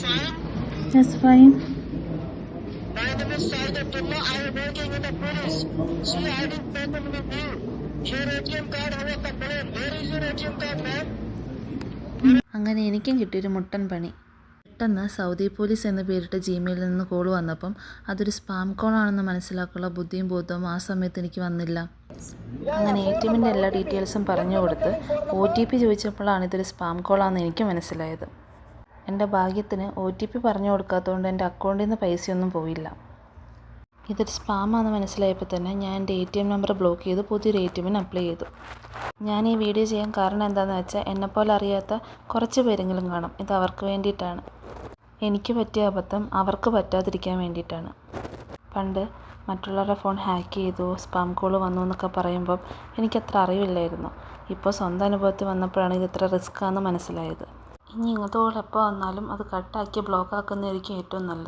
fine? Yes, fine. My name is Saeed Abdullah. I am working in the police. See, I didn't payment with you. Your ATM card have a complaint. Where is your ATM card, ma'am? അങ്ങനെ എനിക്കും കിട്ടിയൊരു മുട്ടൻ പണി. പെട്ടെന്ന് Saudi police എന്ന് പേരിട്ട ജിമെയിലിൽ നിന്ന് call വന്നപ്പം അതൊരു സ്പാം കോളാണെന്ന് മനസ്സിലാക്കാനുള്ള ബുദ്ധിയും ബോധവും ആ സമയത്ത് എനിക്ക് വന്നില്ല. അങ്ങനെ ATMൻ്റെ എല്ലാ ഡീറ്റെയിൽസും പറഞ്ഞു കൊടുത്ത് OTP ചോദിച്ചപ്പോഴാണ് ഇതൊരു സ്പാം കോളാണെന്ന് എനിക്ക് മനസ്സിലായത്. എൻ്റെ ഭാഗ്യത്തിന് OTP പറഞ്ഞു കൊടുക്കാത്തതുകൊണ്ട് എൻ്റെ അക്കൗണ്ടിൽ നിന്ന് പൈസയൊന്നും പോയില്ല. ഇതൊരു സ്പാമാണെന്ന് മനസ്സിലായപ്പോൾ തന്നെ ഞാൻ എൻ്റെ ATM നമ്പർ ബ്ലോക്ക് ചെയ്ത് പുതിയൊരു ATMന് അപ്ലൈ ചെയ്തു. ഞാൻ ഈ വീഡിയോ ചെയ്യാൻ കാരണം എന്താണെന്ന് വെച്ചാൽ എന്നെപ്പോലെ അറിയാത്ത കുറച്ച് പേരെങ്കിലും കാണും. ഇത് അവർക്ക് വേണ്ടിയിട്ടാണ്. എനിക്ക് പറ്റിയ അബദ്ധം അവർക്ക് പറ്റാതിരിക്കാൻ വേണ്ടിയിട്ടാണ്. പണ്ട് മറ്റുള്ളവരുടെ ഫോൺ ഹാക്ക് ചെയ്തു, സ്പാം കോൾ വന്നു എന്നൊക്കെ പറയുമ്പം എനിക്കത്ര അറിവില്ലായിരുന്നു. ഇപ്പോൾ സ്വന്തം അനുഭവത്തിൽ വന്നപ്പോഴാണ് ഇത് ഇത്ര റിസ്ക്കാണെന്ന് മനസ്സിലായത്. ഇനി ഇങ്ങനത്തെ കോൾ എപ്പോൾ വന്നാലും അത് കട്ടാക്കി ബ്ലോക്ക് ആക്കുന്നതായിരിക്കും ഏറ്റവും നല്ലത്.